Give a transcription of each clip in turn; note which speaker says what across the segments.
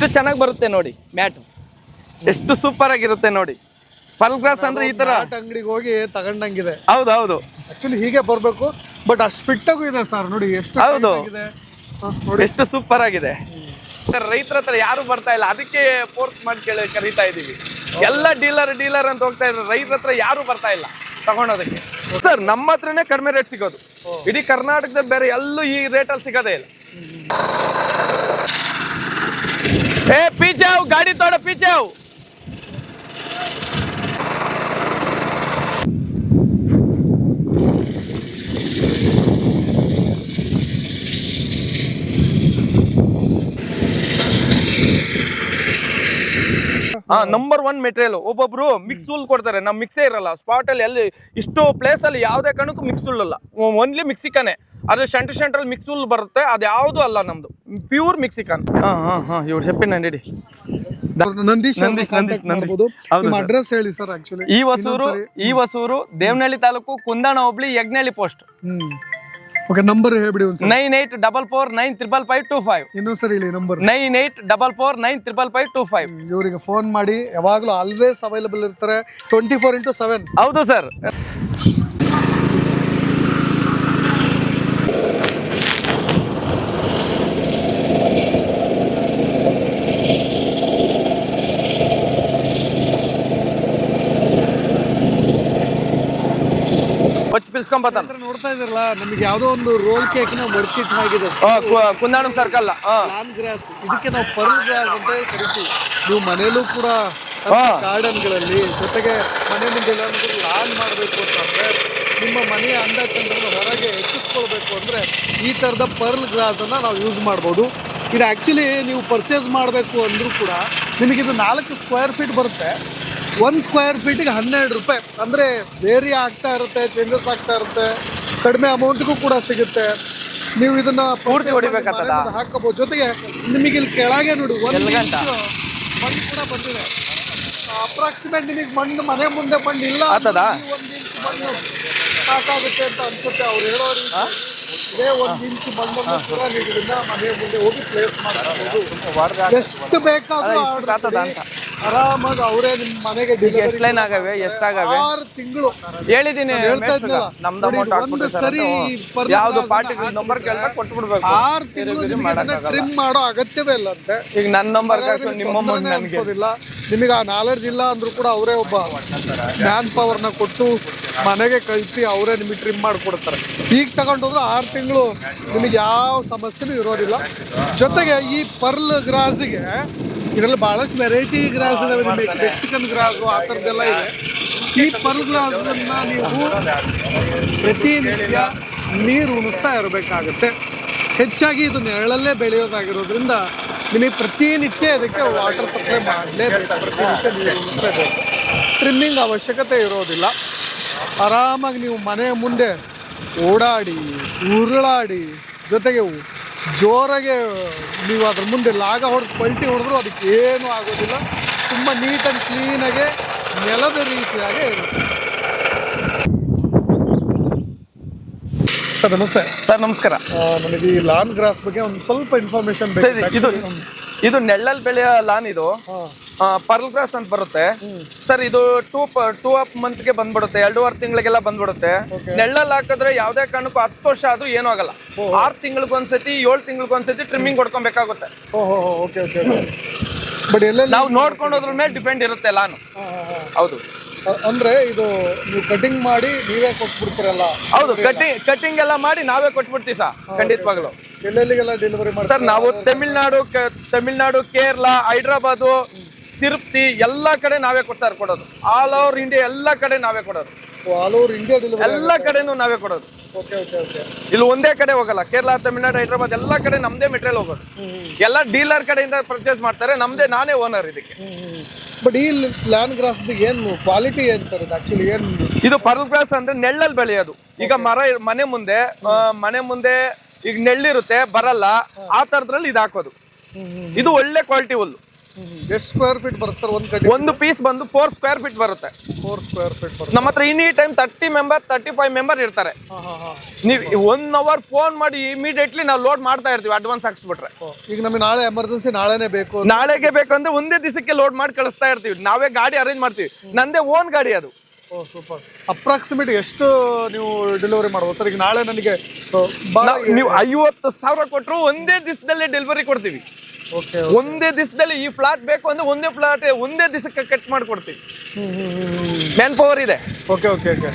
Speaker 1: ಎಷ್ಟು ಚೆನ್ನಾಗಿ ಬರುತ್ತೆ ನೋಡಿ ಮ್ಯಾಟ್, ಎಷ್ಟು ಸೂಪರ್ ಆಗಿರುತ್ತೆ ನೋಡಿ. ಪರ್ಲ್ ಗ್ರಾಸ್ ಅಂದ್ರೆ ಈ ತರ
Speaker 2: ಅಂಗಡಿಗೆ ಹೋಗಿ ತಗೊಂಡಂಗಿದೆ.
Speaker 1: ಹೌದು ಹೌದು,
Speaker 2: ಆಕ್ಚುಲಿ ಹೀಗೆ ಬರ್ಬೇಕು, ಬಟ್ ಅಷ್ಟು ಫಿಟ್ ಆಗೂ ಇದೆ ಸರ್. ನೋಡಿ ಎಷ್ಟು
Speaker 1: ಹೌದು.
Speaker 2: ಇದೆ ನೋಡಿ,
Speaker 1: ಎಷ್ಟು ಸೂಪರ್ ಆಗಿದೆ ಸರ್. ರೈತರ ಹತ್ರ ಯಾರು ಬರ್ತಾ ಇಲ್ಲ, ಅದಕ್ಕೆ ಫೋರ್ಸ್ ಮಾಡಿ ಕರೀತಾ ಇದೀವಿ. ಎಲ್ಲ ಡೀಲರ್ ಅಂತ ಹೋಗ್ತಾ ಇದ್ದಾರೆ, ರೈತರ ಹತ್ರ ಯಾರು ಬರ್ತಾ ಇಲ್ಲ ತಗೊಳೋದಕ್ಕೆ. ಸರ್ ನಮ್ಮ ಹತ್ರನೇ ಕಡಿಮೆ ರೇಟ್ ಸಿಗೋದು, ಇಡೀ ಕರ್ನಾಟಕದಲ್ಲಿ ಬೇರೆ ಎಲ್ಲೂ ಈ ರೇಟಲ್ಲಿ ಸಿಗೋದೇ ಇಲ್ಲ. ಏ ಪೀಚಾವ್ ಗಾಡಿ ತೋಡ ಪೀಚಾವ್. Number 1 material. ಒಬ್ಬೊಬ್ರು ಮಿಕ್ಸ್ ಹುಲ್ ಕೊಡ್ತಾರೆ, ನಮ್ ಮಿಕ್ಸೇ ಇರಲ್ಲ ಸ್ಪಾಟ್ ಅಲ್ಲಿ. ಎಲ್ಲಿ ಇಷ್ಟು ಪ್ಲೇಸ್ ಅಲ್ಲಿ ಯಾವ್ದೇ ಕಾರಣಕ್ಕೂ ಮಿಕ್ಸ್ ಹುಲ್ ಅಲ್ಲ, ಓನ್ಲಿ ಮಿಕ್ಸಿಕನೇ. ಅದು ಸೆಂಟ್ರಲ್ ಮಿಕ್ಸ್ ಹುಲ್ ಬರುತ್ತೆ, ಅದು ಯಾವುದು ಅಲ್ಲ, ನಮ್ದು ಪ್ಯೂರ್ ಮಿಕ್ಸಿಕನ್. ಇವ್ರು ಶೆಪ್ಪಿನ ನಡಿ.
Speaker 2: ನಂದೀಶ್ ಅಡ್ರೆಸ್ ಹೇಳಿ ಸರ್. ಆಕ್ಚುಲಿ
Speaker 1: ಈ ಹೊಸೂರು ದೇವನಹಳ್ಳಿ ತಾಲೂಕು, ಕುಂದಾಣ ಹೋಬಳಿ, ಯಜ್ಞಹಳ್ಳಿ ಪೋಸ್ಟ್.
Speaker 2: ಓಕೆ, ನಂಬರ್ ಹೇಳ್ಬಿಡಿ ಒಂದು
Speaker 1: 9844955525.
Speaker 2: ಇನ್ನೊಂದ್ಸರಿ ಹೇಳಿ ನಂಬರ್.
Speaker 1: 9844955525.
Speaker 2: ಇವರಿಗೆ ಫೋನ್ ಮಾಡಿ, ಯಾವಾಗಲೂ ಆಲ್ವೇಸ್ ಅವೈಲಬಲ್ ಇರ್ತಾರೆ, 24x7.
Speaker 1: ಹೌದು ಸರ್.
Speaker 2: ನೋಡ್ತಾ ಇದ್ರಲ್ಲ, ನಮಗೆ ಯಾವ್ದೋ ಒಂದು ರೋಲ್ ಕೇಕ್ ನ ಮರ್ಚಿಟ್ ಆಗಿದೆ
Speaker 1: ಕುಂದಾಣಂ ಸರ್ಕಲ್.
Speaker 2: ಲಾನ್ ಗ್ರಾಸ್, ಇದಕ್ಕೆ ನಾವು ಪರ್ಲ್ ಗ್ರಾಸ್ ಅಂತ ಕರಿತೀವಿ. ನೀವು ಮನೇಲೂ ಕೂಡ ಗಾರ್ಡನ್ ಗಳಲ್ಲಿ, ಜೊತೆಗೆ ಮನೆ ಮುಂದೆ ಲಾನ್ ಮಾಡಬೇಕು ಅಂತಂದ್ರೆ, ನಿಮ್ಮ ಮನೆಯ ಅಂದ ಚಂದ್ರನ ಹೊರಗೆ ಹೆಚ್ಚಿಸ್ಕೊಳ್ಬೇಕು ಅಂದ್ರೆ ಈ ತರದ ಪರ್ಲ್ ಗ್ರಾಸ್ ಅನ್ನ ನಾವು ಯೂಸ್ ಮಾಡ್ಬೋದು. ಇದು ಆಕ್ಚುಲಿ ನೀವು ಪರ್ಚೇಸ್ ಮಾಡಬೇಕು ಅಂದ್ರೂ ಕೂಡ ನಿಮಗಿದು 4 ಸ್ಕ್ವೇರ್ ಫೀಟ್ ಬರುತ್ತೆ. 1 ಸ್ಕ್ವೇರ್ ಫೀಟಿಗೆ 12 ರೂಪಾಯಿ. ಅಂದರೆ ವೇರಿ ಆಗ್ತಾ ಇರುತ್ತೆ, ಚೇಂಜಸ್ ಆಗ್ತಾ ಇರುತ್ತೆ, ಕಡಿಮೆ ಅಮೌಂಟ್ಗೂ ಕೂಡ ಸಿಗುತ್ತೆ. ನೀವು ಇದನ್ನ
Speaker 1: ಪೂರ್ತಿ ಹೊಡಿಬೇಕಾಗ್ತದ,
Speaker 2: ಹಾಕಬಹುದು. ಜೊತೆಗೆ ನಿಮಗೆ ಇಲ್ಲಿ ಕೆಳಗೆ ನೋಡಿ 1 ಇಂಚ್ ಮಣ್ಣು ಕೂಡ ಬಂದಿದೆ. ಅಪ್ರಾಕ್ಸಿಮೇಟ್ ನಿಮಗೆ ಮಣ್ಣು ಮನೆ ಮುಂದೆ ಮಣ್ಣು ಇಲ್ಲ, 1 ಇಂಚ್ ಮಣ್ಣು ಸಾಕಾಗುತ್ತೆ ಅಂತ ಅನ್ಸುತ್ತೆ ಅವ್ರು ಹೇಳೋ ರೀತಿ. ಇದೇ 1 ಇಂಚ್ ಮಣ್ಣನ್ನು ಕೂಡ ನೀವು ಇದನ್ನ ಮನೆ ಮುಂದೆ ಹೋಗಿ ಪ್ಲೇಸ್ ಮಾಡಬಹುದು. ಎಷ್ಟು ಬೇಕಾದ್ರೂ ಆರಾಮಾಗಿ ಅವರೇ ನಿಮ್ಮ ಮನೆಗೆ ಡೆಲಿವರಿ.
Speaker 1: 6
Speaker 2: ತಿಂಗಳು
Speaker 1: ಹೇಳಿದೀನಿ,
Speaker 2: ಹೇಳ್ತಾ ಇದ್ನಲ್ಲ,
Speaker 1: ಒಂದು
Speaker 2: ಸರಿ
Speaker 1: ಯಾವ್ದು ಪಾರ್ಟಿ ನಂಬರ್ ಕೇಳಿದಾಗ ಕೊಟ್ಟು ಬಿಡ್ಬೇಕು.
Speaker 2: 6 ತಿಂಗಳು ಟ್ರಿಮ್ ಮಾಡೋ ಅಗತ್ಯವೇ ಇಲ್ಲ ಅಂತೆ.
Speaker 1: ಈಗ ನನ್ನ ನಂಬರ್
Speaker 2: ಅನ್ಸೋದಿಲ್ಲ. ನಿಮಗೆ ಆ ನಾಲೆಡ್ಜ್ ಇಲ್ಲ ಅಂದ್ರೂ ಕೂಡ ಅವರೇ ಒಬ್ಬ ಮ್ಯಾನ್ ಪವರ್ನ ಕೊಟ್ಟು ಮನೆಗೆ ಕಳಿಸಿ ಅವರೇ ನಿಮಗೆ ಟ್ರಿಮ್ ಮಾಡಿಕೊಡ್ತಾರೆ. ಈಗ ತಗೊಂಡೋದ್ರೆ 6 ತಿಂಗಳು ನಿಮಗೆ ಯಾವ ಸಮಸ್ಯೆನೂ ಇರೋದಿಲ್ಲ. ಜೊತೆಗೆ ಈ ಪರ್ಲ್ ಗ್ರಾಸಿಗೆ ಇದರಲ್ಲಿ ಬಹಳಷ್ಟು ವೆರೈಟಿ ಗ್ರಾಸ್ ಇದಾವೆ. ನಿಮಗೆ ಮೆಕ್ಸಿಕನ್ ಗ್ರಾಸು ಆ ಥರದ್ದೆಲ್ಲ ಇದೆ. ಈ ಪರ್ಲ್ ಗ್ರಾಸನ್ನ ನೀವು ಪ್ರತಿನಿತ್ಯ ನೀರು ಉಣಿಸ್ತಾ ಇರಬೇಕಾಗುತ್ತೆ. ಹೆಚ್ಚಾಗಿ ಇದು ನೆರಳಲ್ಲೇ ಬೆಳೆಯೋದಾಗಿರೋದ್ರಿಂದ ನಿಮಗೆ ಪ್ರತಿನಿತ್ಯ ಇದಕ್ಕೆ ವಾಟರ್ ಸಪ್ಲೈ ಮಾಡಲೇಬೇಕು, ಪ್ರತಿನಿತ್ಯ ನೀರು ಉಣಿಸ್ಲೇಬೇಕು. ಟ್ರಿಮ್ಮಿಂಗ್ ಅವಶ್ಯಕತೆ ಇರೋದಿಲ್ಲ. ಆರಾಮಾಗಿ ನೀವು ಮನೆಯ ಮುಂದೆ ಓಡಾಡಿ ಉರುಳಾಡಿ, ಜೊತೆಗೆ ಜೋರಾಗೆ ನೀವು ಅದ್ರ ಮುಂದೆ ಲಾಗ ಹೊಡೆದು ಪಲ್ಟಿ ಹೊಡೆದ್ರು ಅದಕ್ಕೆ ಏನೂ ಆಗೋದಿಲ್ಲ. ತುಂಬ ನೀಟ್ ಆ್ಯಂಡ್ ಕ್ಲೀನಾಗೆ ನೆಲದ ರೀತಿಯಾಗೆ ಇರುತ್ತೆ. ಸರ್ ನಮಸ್ತೆ.
Speaker 1: ಸರ್ ನಮಸ್ಕಾರ.
Speaker 2: ನನಗೆ ಈ ಲಾನ್ ಗ್ರಾಸ್ ಬಗ್ಗೆ ಒಂದು ಸ್ವಲ್ಪ ಇನ್ಫಾರ್ಮೇಶನ್
Speaker 1: ಬೇಕು. ಇದು ನೆಳ್ಳಲ್ಲಿ ಬೆಳೆಯೋ ಲಾನ್. ಇದು ಪರ್ಲ್ ಗ್ರಾಸ್ ಅಂತ ಬರುತ್ತೆ ಸರ್. ಇದು 2 ಮಂತ್ಗೆ ಬಂದ್ಬಿಡುತ್ತೆ, 2.5 ತಿಂಗಳಿಗೆಲ್ಲ ಬಂದ್ಬಿಡುತ್ತೆ. ನೆಳ್ಳಲ್ಲಿ ಹಾಕಿದ್ರೆ ಯಾವ್ದೇ ಕಾರಣಕ್ಕೂ 10 ವರ್ಷ ಅದು ಏನೂ ಆಗಲ್ಲ. 6 ತಿಂಗಳಿಗೊಂದ್ಸತಿ 7 ತಿಂಗಳಿಗೊಂದ್ಸತಿ ಟ್ರಿಮ್ಮಿಂಗ್ ಕೊಡ್ಕೊಬೇಕಾಗುತ್ತೆ.
Speaker 2: ಬಟ್ ಎಲ್ಲ
Speaker 1: ನಾವು ನೋಡ್ಕೊಂಡು ಹೋದ್ರ ಮೇಲೆ ಡಿಪೆಂಡ್ ಇರುತ್ತೆ ಲಾನ್. ಹೌದು.
Speaker 2: ಅಂದ್ರೆ ಇದು ನೀವು ಕಟಿಂಗ್ ಮಾಡಿ ನೀವೇ ಕೊಟ್ಬಿಡ್ತೀರಲ್ಲ?
Speaker 1: ಹೌದು, ಕಟಿಂಗ್ ಎಲ್ಲ ಮಾಡಿ ನಾವೇ ಕೊಟ್ಬಿಡ್ತೀವಿ ಸರ್, ಖಂಡಿತವಾಗ್ಲು.
Speaker 2: ಎಲ್ಲೆಲ್ಲಿಗೆಲ್ಲ ಡೆಲಿವರಿ ಮಾಡಿ
Speaker 1: ಸರ್? ನಾವು ತಮಿಳ್ನಾಡು, ಕೇರಳ, ಹೈದ್ರಾಬಾದು, ತಿರುಪತಿ ಎಲ್ಲ ಕಡೆ ನಾವೇ ಕೊಡೋದು. ಆಲ್ ಓವರ್ ಇಂಡಿಯಾ ಎಲ್ಲ ಕಡೆ ನಾವೇ ಕೊಡೋದು.
Speaker 2: ಆಲ್ ಓವರ್ ಇಂಡಿಯಾ ಡೆಲಿವರಿ
Speaker 1: ಎಲ್ಲ ಕಡೆನೂ ನಾವೇ ಕೊಡೋದು. ಇಲ್ಲಿ ಒಂದೇ ಕಡೆ ಹೋಗಲ್ಲ. ಕೇರಳ, ತಮಿಳ್ನಾಡು, ಹೈದ್ರಾಬಾದ್ ಎಲ್ಲ ಕಡೆ ನಮ್ದೇ ಮೆಟೀರಿಯಲ್ ಹೋಗೋದು. ಎಲ್ಲ ಡೀಲರ್ ಕಡೆಯಿಂದ ಪರ್ಚೇಸ್ ಮಾಡ್ತಾರೆ, ನಾನೇ ಓನರ್ ಇದಕ್ಕೆ.
Speaker 2: ಬಟ್ ಈ ಲಾನ್ ಗ್ರಾಸ್ ಏನು ಕ್ವಾಲಿಟಿ ಏನು ಸರ್? ಇದು ಆಕ್ಚುಲಿ ಏನು?
Speaker 1: ಇದು ಪರ್ಲ್ ಗ್ರಾಸ್ ಅಂದ್ರೆ ನೆಳ್ಳಲ್ಲಿ ಬೆಳೆಯೋದು. ಈಗ ಮನೆ ಮುಂದೆ ಈಗ ನೆಳ್ಳಿರುತ್ತೆ, ಬರಲ್ಲ, ಆ ತರದ್ರಲ್ಲಿ ಇದು ಹಾಕೋದು. ಇದು ಒಳ್ಳೆ ಕ್ವಾಲಿಟಿ ಹುಲ್ಲು.
Speaker 2: ಎಷ್ಟು ಸ್ಕ್ವೇರ್ ಫೀಟ್ ಬರುತ್ತೆ ಸರ್ ಒಂದು ಕಡೆ?
Speaker 1: ಒಂದು ಪೀಸ್ ಬಂದು 4 ಸ್ಕ್ವೇರ್ ಫೀಟ್ ಬರುತ್ತೆ.
Speaker 2: 4 ಸ್ಕ್ವೇರ್ ಫೀಟ್ ಬರುತ್ತೆ.
Speaker 1: ನಮ್ಮ ಹತ್ರ ಎನಿ ಟೈಮ್ 30 ಮೆಂಬರ್ 35 ಮೆಂಬರ್ ಇರ್ತಾರೆ. ನೀವು 1 ಅವರ್ ಫೋನ್ ಮಾಡಿ ಇಮಿಡಿಯೇಟ್ಲಿ ನಾವು ಲೋಡ್ ಮಾಡ್ತಾ ಇರ್ತೀವಿ, ಅಡ್ವಾನ್ಸ್ ಹಾಕ್ಸ್ಬಿಟ್ರೆ.
Speaker 2: ಈಗ ನಮಗೆ ನಾಳೆ ಎಮರ್ಜೆನ್ಸಿ ನಾಳೆನೇ ಬೇಕು,
Speaker 1: ನಾಳೆಗೆ ಬೇಕಂದ್ರೆ ಒಂದೇ ದಿವಸಕ್ಕೆ ಲೋಡ್ ಮಾಡಿ ಕಳಿಸ್ತಾ ಇರ್ತೀವಿ. ನಾವೇ ಗಾಡಿ ಅರೇಂಜ್ ಮಾಡ್ತೀವಿ, ನಂದೇ ಓನ್ ಗಾಡಿ ಅದು.
Speaker 2: ಸೂಪರ್. ಅಪ್ರಾಕ್ಸಿಮೇಟ್ ಎಷ್ಟು ನೀವು ಡೆಲಿವರಿ ಮಾಡ್ಬೋದು ಸರ್? ಈಗ ನಾಳೆ ನನಗೆ
Speaker 1: ನೀವು 50,000 ಕೊಟ್ಟರು ಒಂದೇ ದಿವಸದಲ್ಲೇ ಡೆಲಿವರಿ ಕೊಡ್ತೀವಿ. ಒಂದೇ ದಿವಸದಲ್ಲಿ ಈ ಫ್ಲಾಟ್ ಬೇಕು ಅಂದ್ರೆ ಒಂದೇ ಫ್ಲಾಟ್ ಒಂದೇ ದಿವಸಕ್ಕೆ ಕಟ್ ಮಾಡ್ಕೊಡ್ತೀವಿ. ಮ್ಯಾನ್ ಪವರ್ ಇದೆ.
Speaker 2: Okay okay okay.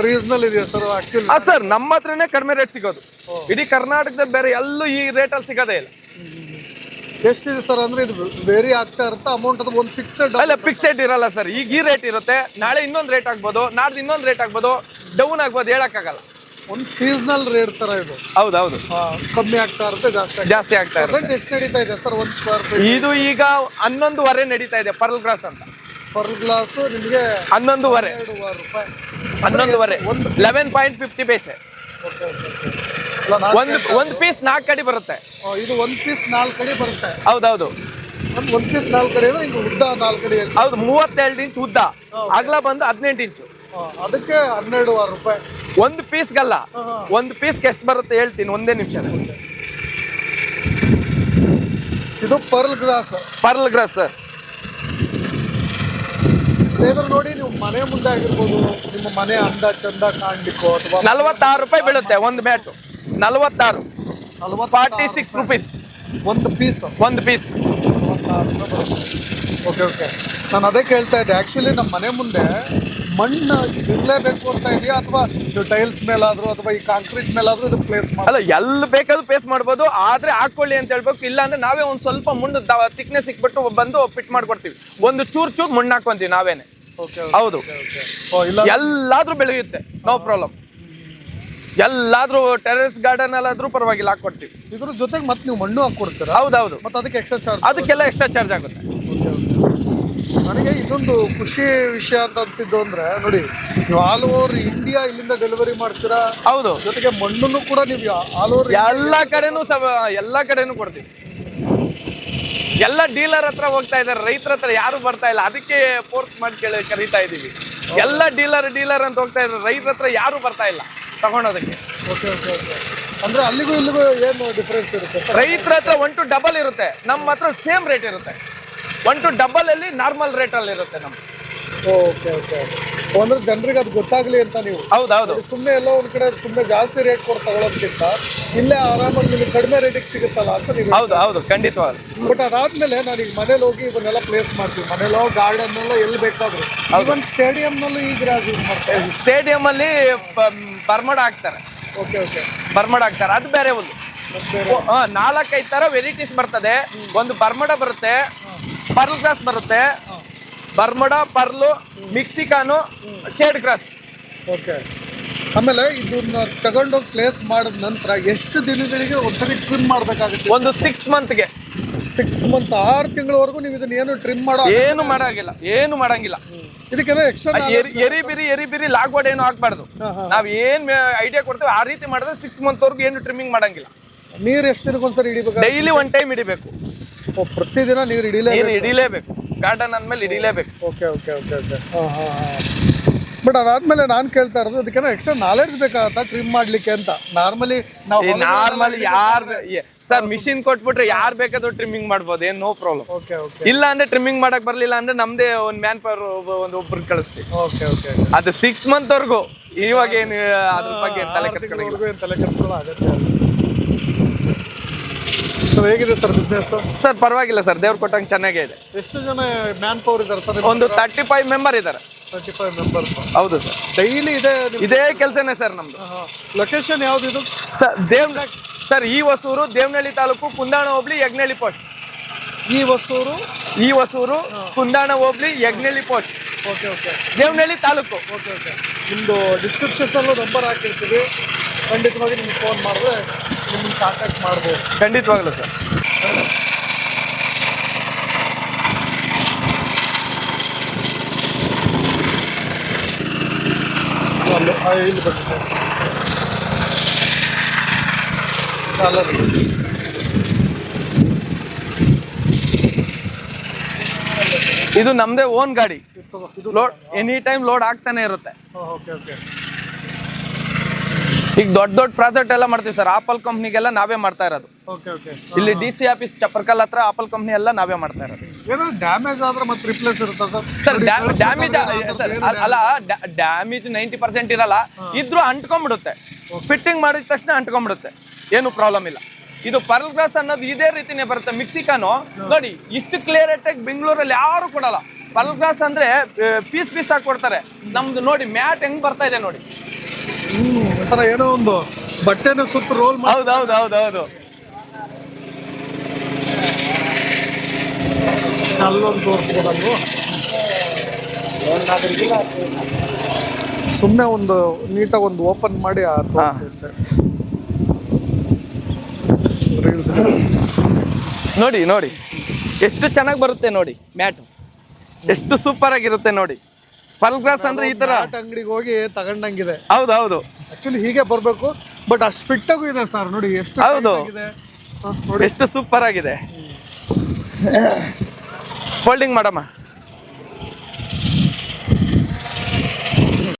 Speaker 2: ರೀಸನಲ್ ಇದೆಯಾ ಸರ್ ಆಕ್ಚುಲಿ?
Speaker 1: ಸರ್ ನಮ್ಮ ಹತ್ರನೇ ಕಡಿಮೆ ರೇಟ್ ಸಿಗೋದು. ಇಡೀ ಕರ್ನಾಟಕದಲ್ಲಿ ಬೇರೆ ಎಲ್ಲೂ ಈ ರೇಟಲ್ಲಿ ಸಿಗೋದೇ ಇಲ್ಲ.
Speaker 2: ಎಷ್ಟಿದೆ ಸರ್? ಅಂದ್ರೆ ಇದು ವೇರಿ ಆಗ್ತಾ ಇರುತ್ತೆ ಅಮೌಂಟ್, ಅದು ಒಂದು ಫಿಕ್ಸೆಡ್
Speaker 1: ಅಲ್ಲ, ಫಿಕ್ಸೆಡ್ ಇರಲ್ಲ ಸರ್. ಈಗ ಈ ರೇಟ್ ಇರುತ್ತೆ, ನಾಳೆ ಇನ್ನೊಂದು ರೇಟ್ ಆಗ್ಬೋದು, ನಾಡ್ದು ಇನ್ನೊಂದು ರೇಟ್ ಆಗ್ಬೋದು, ಡೌನ್ ಆಗ್ಬೋದು, ಹೇಳಕ್ಕಾಗಲ್ಲ.
Speaker 2: ಒಂದು ಸೀಸನಲ್ ರೇಟ್ ತರ ಇದು.
Speaker 1: ಹೌದೌದು,
Speaker 2: ಕಮ್ಮಿ ಆಗ್ತಾ ಇರುತ್ತೆ, ಜಾಸ್ತಿ
Speaker 1: ಆಗ್ತಾ ಇರುತ್ತೆ.
Speaker 2: ಎಷ್ಟು ನಡೀತಾ ಇದೆ ಸರ್ ಒಂದು ಸ್ಕ್ವೇರ್ ಫೀಟ್?
Speaker 1: ಇದು ಈಗ 11.5 ನಡೀತಾ ಇದೆ ಪರ್ಲ್ ಗ್ಲಾಸ್ ಅಂತ.
Speaker 2: ಪರ್ಲ್ ಗ್ಲಾಸ್ ನಿಮಗೆ
Speaker 1: 11.5
Speaker 2: ರೂಪಾಯಿ.
Speaker 1: 11.5 11.50 ಪೈಸೆ. ಒಂದು ಪೀಸ್ 4 ಕಡೆ ಬರುತ್ತೆ.
Speaker 2: ಇದು ಒಂದು ಪೀಸ್ 4 ಕಡೆ ಬರುತ್ತೆ.
Speaker 1: ಹೌದೌದು,
Speaker 2: ಒಂದು ಪೀಸ್ 4 ಕಡೆ ಅಂದ್ರೆ ಈಗ ಉದ್ದ 4 ಕಡೆ.
Speaker 1: ಹೌದು, 32 ಇಂಚ್ ಉದ್ದ, ಅಗಲ ಬಂದು 18 ಇಂಚು.
Speaker 2: ಅದಕ್ಕೆ 12.5 ರೂಪಾಯಿ
Speaker 1: ಒಂದು ಪೀಸ್ಗಲ್ಲ. ಒಂದು ಪೀಸ್ಗೆ ಎಷ್ಟು ಬರುತ್ತೆ ಹೇಳ್ತೀನಿ, ಒಂದೇ ನಿಮಿಷ.
Speaker 2: ಇದು pearl glass.
Speaker 1: Pearl glass sir.
Speaker 2: ಸ್ನೇಹಿತರು ನೋಡಿ, ನೀವು ಮನೆ ಮುಂದೆ ಆಗಿರ್ಬೋದು, ನಿಮ್ಮ ಮನೆ ಅಂದ ಚಂದ ಕಾಣ್ಲಿಕ್ಕೋ ಅಥವಾ
Speaker 1: 46 ರೂಪಾಯಿ ಬೀಳುತ್ತೆ ಒಂದು ಮ್ಯಾಟು. 46 46 ರುಪೀಸ್
Speaker 2: ಒಂದು ಪೀಸ್. Okay okay. ನಾನು ಅದೇ ಕೇಳ್ತಾ ಇದ್ದೆ, ಆ್ಯಕ್ಚುಲಿ ನಮ್ಮ ಮನೆ ಮುಂದೆ ಮಣ್ಣು ಇರಲೇಬೇಕು ಅಂತ ಇದೆಯಾ, ಅಥವಾ ನೀವು ಟೈಲ್ಸ್ ಮೇಲಾದರೂ ಅಥವಾ ಈ ಕಾಂಕ್ರೀಟ್ ಮೇಲಾದರೂ ಇದು ಪ್ಲೇಸ್ ಮಾಡಿ?
Speaker 1: ಅಲ್ಲ, ಎಲ್ಲಿ ಬೇಕಾದ್ರೂ ಪ್ಲೇಸ್ ಮಾಡ್ಬೋದು, ಆದ್ರೆ ಹಾಕೊಳ್ಳಿ ಅಂತ ಹೇಳ್ಬೇಕು. ಇಲ್ಲ ಅಂದ್ರೆ ನಾವೇ ಒಂದು ಸ್ವಲ್ಪ ಮಣ್ಣು ತಿಕ್ನೆಸ್ ಸಿಕ್ಬಿಟ್ಟು ಬಂದು ಫಿಟ್ ಮಾಡ್ಕೊಡ್ತೀವಿ. ಒಂದು ಚೂರು ಮಣ್ಣು ಹಾಕೊಂತೀವಿ ನಾವೇನೆ. ಹೌದು, ಎಲ್ಲಾದ್ರೂ ಬೆಳೆಯುತ್ತೆ, ನೋ ಪ್ರಾಬ್ಲಮ್. ಎಲ್ಲಾದ್ರೂ ಟೆರೆಸ್ ಗಾರ್ಡನ್ ಅಲ್ಲಾದ್ರೂ ಪರವಾಗಿಲ್ಲ ಹಾಕೊಡ್ತೀವಿ.
Speaker 2: ಇದ್ರ ಜೊತೆಗೆ ಮತ್ತೆ ನೀವು ಮಣ್ಣು ಹಾಕೊಡ್ತೀರಾ?
Speaker 1: ಹೌದೌದು,
Speaker 2: ಮತ್ತೆ ಅದಕ್ಕೆ ಎಕ್ಸ್ಟ್ರಾ ಚಾರ್ಜ್?
Speaker 1: ಅದಕ್ಕೆಲ್ಲ ಎಕ್ಸ್ಟ್ರಾ ಚಾರ್ಜ್ ಆಗುತ್ತೆ.
Speaker 2: ನನಗೆ ಇದೊಂದು ಖುಷಿ ವಿಷಯ ಅಂತ ಅನ್ಸಿದ್ದು ಅಂದ್ರೆ, ನೋಡಿ ನೀವು ಆಲ್ ಓವರ್ ಇಂಡಿಯಾ ಇಲ್ಲಿಂದ ಡೆಲಿವರಿ ಮಾಡ್ತೀರಾ.
Speaker 1: ಹೌದು,
Speaker 2: ಜೊತೆಗೆ ಮಣ್ಣನ್ನು ಕೂಡ ನೀವು ಆಲ್ ಓವರ್
Speaker 1: ಎಲ್ಲಾ ಕಡೆನೂ ಕೊಡ್ತೀವಿ. ಎಲ್ಲ ಡೀಲರ್ ಹತ್ರ ಹೋಗ್ತಾ ಇದಾರೆ, ರೈತರ ಹತ್ರ ಯಾರು ಬರ್ತಾ ಇಲ್ಲ. ಅದಕ್ಕೆ ಫೋರ್ಸ್ ಮಾಡಿ ಕರೀತಾ ಇದೀವಿ. ಎಲ್ಲ ಡೀಲರ್ ಅಂತ ಹೋಗ್ತಾ ಇದ್ದಾರೆ, ರೈತರ ಹತ್ರ ಯಾರು ಬರ್ತಾ ಇಲ್ಲ ತಗೊಳೋದಕ್ಕೆ.
Speaker 2: Okay okay okay. ಅಂದ್ರೆ ಅಲ್ಲಿಗೂ ಇಲ್ಲಿಗೂ ಏನು ಡಿಫರೆನ್ಸ್ ಇರುತ್ತೆ?
Speaker 1: ರೈತರ ಹತ್ರ 1 to double ಇರುತ್ತೆ, ನಮ್ಮ ಹತ್ರ ಸೇಮ್ ರೇಟ್ ಇರುತ್ತೆ. 1 to double ಅಲ್ಲಿ ನಾರ್ಮಲ್ ರೇಟ್ ಅಲ್ಲಿ ಇರುತ್ತೆ ನಮ್ದು.
Speaker 2: Okay okay. ಅಂದ್ರೆ ಜನರಿಗೆ ಅದು ಗೊತ್ತಾಗ್ಲಿ ಅಂತ ನೀವು?
Speaker 1: ಹೌದೌದು.
Speaker 2: ಸುಮ್ಮನೆ ಎಲ್ಲೋ ಒಂದ್ ಕಡೆ ಸುಮ್ಮನೆ ಜಾಸ್ತಿ ರೇಟ್ ಕೊಟ್ಟು ತಗೊಳ್ಳೋದಕ್ಕಿಂತ ಇಲ್ಲೇ ಆರಾಮಾಗಿ ನಿಮಗೆ ಕಡಿಮೆ ರೇಟಿಗೆ ಸಿಗುತ್ತಲ್ಲ ಅಂತ ನೀವು?
Speaker 1: ಹೌದು, ಖಂಡಿತವಾಗಿ.
Speaker 2: ಬಟ್ ಅದಾದ್ಮೇಲೆ ನಾನು ಈಗ ಮನೇಲಿ ಹೋಗಿ ಇವನ್ನೆಲ್ಲ ಪ್ಲೇಸ್ ಮಾಡ್ತೀವಿ. ಮನೇಲೋ ಗಾರ್ಡನ್ ಎಲ್ಲ ಎಲ್ಲಿ ಬೇಕಾದ್ರು, ಇವನ್ ಸ್ಟೇಡಿಯಂನಲ್ಲೂ ಈಗ ಯೂಸ್ ಮಾಡ್ತಾರೆ.
Speaker 1: ಸ್ಟೇಡಿಯಂ ಅಲ್ಲಿ ಬರ್ಮಡ ಹಾಕ್ತಾರೆ.
Speaker 2: Okay okay.
Speaker 1: ಬರ್ಮಡ ಹಾಕ್ತಾರೆ, ಅದು ಬೇರೆ ಒಂದು 4-5 ತರ ವೆರೈಟೀಸ್ ಬರ್ತದೆ. ಒಂದು ಬರ್ಮಡ ಬರುತ್ತೆ, ಪರ್ಲ್ ಗ್ರಾಸ್ ಬರುತ್ತೆ, Bermuda, pearl, ಮಿಕ್ಸಿಕಾನು, shade gross.
Speaker 2: Okay. ಆಮೇಲೆ ಇದನ್ನ ತಗೊಂಡೋಗಿ ಪ್ಲೇಸ್ ಮಾಡಿದ ನಂತರ ಎಷ್ಟು ದಿನಗಳಿಗೆ ಒಂದ್ಸರಿ ಟ್ರಿಮ್ ಮಾಡಬೇಕಾಗುತ್ತೆ?
Speaker 1: ಒಂದು 6 ಮಂತ್ಗೆ.
Speaker 2: 6 ಮಂತ್ಸ್, 6 ತಿಂಗಳವರೆಗೂ ನೀವು ಇದನ್ನ ಏನು ಟ್ರಿಮ್
Speaker 1: ಏನು ಮಾಡಂಗಿಲ್ಲ.
Speaker 2: ಇದಕ್ಕೆ ಎಕ್ಸ್ಟ್ರಾ
Speaker 1: ಎರಿಬಿರಿ ಲಾಗ್ವಾಡ್ ಏನು ಹಾಕ್ಬಾರ್ದು. ನಾವ್ ಏನ್ ಐಡಿಯಾ ಕೊಡ್ತೇವೆ ಆ ರೀತಿ ಮಾಡಿದ್ರೆ 6 ಮಂತ್ ವರ್ಗು ಏನು ಟ್ರಿಮ್ಮಿಂಗ್ ಮಾಡಂಗಿಲ್ಲ.
Speaker 2: ನೀರು ಎಷ್ಟು ದಿನಕ್ಕೊಂದ್ಸರಿ ಹಿಡಿಬೇಕು?
Speaker 1: ಡೈಲಿ 1 ಟೈಮ್ ಹಿಡಿಬೇಕು.
Speaker 2: ಪ್ರತಿದಿನ ನೀರು
Speaker 1: ಹಿಡಿಲೇಬೇಕು. ಗಾರ್ಡನ್ ಅಂದ್ಮೇಲೆ ಹಿಡಿಲೇಬೇಕು.
Speaker 2: Okay okay okay okay. But ಅದಾದ್ಮೇಲೆ ನಾನು ಕೇಳ್ತಾ ಇರೋದು, ಅದಕ್ಕೆ ಎಕ್ಸ್ಟ್ರಾ ನಾಲೆಡ್ಜ್ ಬೇಕಾಗತ್ತಾ ಟ್ರಿಮ್ ಮಾಡ್ಲಿಕ್ಕೆ ಅಂತ? ನಾರ್ಮಲಿ
Speaker 1: ಸರ್ ಮಿಷಿನ್ ಕೊಟ್ಬಿಟ್ರೆ ಯಾರು ಬೇಕಾದ್ರೂ ಟ್ರಿಮ್ಮಿಂಗ್ ಮಾಡ್ಬೋದು, ಏನ್ ನೋ ಪ್ರಾಬ್ಲಮ್.
Speaker 2: Okay okay.
Speaker 1: ಇಲ್ಲ ಅಂದ್ರೆ ಟ್ರಿಮ್ಮಿಂಗ್ ಮಾಡಕ್ ಬರ್ಲಿಲ್ಲ ಅಂದ್ರೆ ನಮ್ದೇ ಒಂದು ಮ್ಯಾನ್ ಪವರ್ ಒಬ್ರು ಕಳಿಸ್ತೀವಿ.
Speaker 2: Okay okay.
Speaker 1: ಅದು 6 ಮಂತ್ ವರ್ಗು. ಇವಾಗ ಏನು ಅದ್ರ ಬಗ್ಗೆ ತಲೆ
Speaker 2: ಕೆಡಿಸ್ಕೊಳ್ಳೋ ಅಗತ್ಯ ಇಲ್ಲ. ಸರ್ ಹೇಗಿದೆ ಸರ್ ಬಿಸ್ನೆಸ್?
Speaker 1: ಸರ್ ಪರವಾಗಿಲ್ಲ ಸರ್, ದೇವ್ರು ಕೊಟ್ಟಂಗೆ ಚೆನ್ನಾಗೇ ಇದೆ.
Speaker 2: ಎಷ್ಟು ಜನ ಮ್ಯಾನ್ ಪವರ್ ಇದ್ದಾರೆ ಸರ್?
Speaker 1: ಒಂದು 35 ಮೆಂಬರ್ ಇದ್ದಾರೆ.
Speaker 2: 35 ಮೆಂಬರ್ಸ್.
Speaker 1: ಹೌದು ಸರ್,
Speaker 2: ಡೈಲಿ
Speaker 1: ಇದೇ ಕೆಲಸನೇ ಸರ್ ನಮ್ದು.
Speaker 2: ಲೊಕೇಶನ್ ಯಾವ್ದು ಇದು
Speaker 1: ಸರ್? ಈ ಹೊಸೂರು, ದೇವನಹಳ್ಳಿ ತಾಲೂಕು, ಕುಂದಾಣ ಹೋಬ್ಳಿ, ಯಗ್ನಹಳ್ಳಿ ಪೋಸ್ಟ್.
Speaker 2: ಈ Hosur,
Speaker 1: Kundana hobli, Yagnahalli post.
Speaker 2: Okay okay.
Speaker 1: Devanahalli taluk.
Speaker 2: Okay okay. ನಿಮ್ಮದು ಡಿಸ್ಕ್ರಿಪ್ಷನ್ಸಲ್ಲೂ ನಂಬರ್ ಹಾಕಿರ್ತೀವಿ, ಖಂಡಿತವಾಗಿ ನಿಮ್ಗೆ ಫೋನ್ ಮಾಡಿದ್ರೆ ನಿಮ್ಮನ್ನು ಕಾಂಟ್ಯಾಕ್ಟ್ ಮಾಡ್ಬೋದು.
Speaker 1: ಖಂಡಿತವಾಗ್ಲೂ ಸರ್.
Speaker 2: ಇಲ್ಲಿ ಬಂದಿದೆ
Speaker 1: ಇದು ನಮ್ದೇ ಓನ್ ಗಾಡಿ,
Speaker 2: ಇದು
Speaker 1: ಲೋಡ್ ಎನಿ ಟೈಮ್ ಲೋಡ್ ಆಗ್ತಾನೆ ಇರುತ್ತೆ.
Speaker 2: Okay okay.
Speaker 1: ಈಗ ದೊಡ್ಡ ದೊಡ್ಡ ಪ್ರಾಜೆಕ್ಟ್ ಎಲ್ಲ ಮಾಡ್ತೀವಿ ಸರ್. ಆಪಲ್ ಕಂಪ್ನಿಗೆಲ್ಲ ನಾವೇ ಮಾಡ್ತಾ ಇರೋದು.
Speaker 2: Okay okay.
Speaker 1: ಇಲ್ಲಿ DC ಆಫೀಸ್ ಚಪ್ಪರ್ಕಲ್ ಹತ್ರ ಆಪಲ್ ಕಂಪ್ನಿ ಎಲ್ಲ ನಾವೇ ಮಾಡ್ತಾ ಇರೋದು.
Speaker 2: ಏನೋ ಡ್ಯಾಮೇಜ್ ಆದ್ರೆ ಮತ್ತೆ ರಿಪ್ಲೇಸ್ ಇರುತ್ತಾ ಸರ್?
Speaker 1: ಸರ್ ಡ್ಯಾಮೇಜ್ ಅಲ್ಲ, ಡ್ಯಾಮೇಜ್ 90% ಇರಲ್ಲ, ಇದ್ರೂ ಅಂಟ್ಕೊಂಡ್ಬಿಡುತ್ತೆ. ಫಿಟ್ಟಿಂಗ್ ಮಾಡಿದ ತಕ್ಷಣ ಅಂಟ್ಕೊಂಡ್ಬಿಡುತ್ತೆ, ಏನು ಪ್ರಾಬ್ಲಮ್ ಇಲ್ಲ. ಇದು ಪರ್ಲ್ ಗ್ಲಾಸ್ ಅನ್ನೋದು ಇದೇ ರೀತಿನೇ ಬರುತ್ತೆ. ಮೆಕ್ಸಿಕಾನು ನೋಡಿ, ಇಷ್ಟು ಕ್ಲಿಯರ್ ಆಗಿ ಬೆಂಗಳೂರಲ್ಲಿ ಯಾರು ಕೊಡಲ್ಲ. ಪರ್ಲ್ ಗ್ಲಾಸ್ ಅಂದ್ರೆ ಪೀಸ್ ಪೀಸ್ ಆಗಿ ಕೊಡ್ತಾರೆ. ನಮ್ದು ನೋಡಿ ಮ್ಯಾಟ್ ಹೆಂಗ್ ಬರ್ತಾ ಇದೆ ನೋಡಿ.
Speaker 2: ಒಂಥರ ಏನೋ ಒಂದು ಬಟ್ಟೆನ ಸುತ್ತ ರೋಲ್ ಮಾಡಿ.
Speaker 1: ಹೌದು.
Speaker 2: ಅಲ್ಲೊಂದು ತೋರಿಸ್ಬೋದಲ್ವ? ಸುಮ್ಮನೆ ಒಂದು ನೀಟಾಗಿ ಒಂದು ಓಪನ್ ಮಾಡಿ ತೋರಿಸಿ ಅಷ್ಟೇ.
Speaker 1: ನೋಡಿ ಎಷ್ಟು ಚೆನ್ನಾಗಿ ಬರುತ್ತೆ ನೋಡಿ. ಮ್ಯಾಟ್ ಎಷ್ಟು ಸೂಪರ್ ಆಗಿರುತ್ತೆ ನೋಡಿ. ಪರ್ಲ್ ಗ್ಲಾಸ್ ಅಂದ್ರೆ ಈ ತರ
Speaker 2: ಅಂಗಡಿಗೆ ಹೋಗಿ ತಗೊಂಡಂಗಿದೆ.
Speaker 1: ಹೌದು
Speaker 2: ಆಕ್ಚುಲಿ ಹೀಗೆ ಬರ್ಬೇಕು, ಬಟ್ ಅಷ್ಟು ಫಿಟ್ ಆಗು ಇದೆ ಸರ್. ನೋಡಿ ಎಷ್ಟು
Speaker 1: ಹೌದು.
Speaker 2: ಆಗಿದೆ ನೋಡಿ,
Speaker 1: ಎಷ್ಟು ಸೂಪರ್ ಆಗಿದೆ. ಫೋಲ್ಡಿಂಗ್ ಮಾಡಮ್ಮ.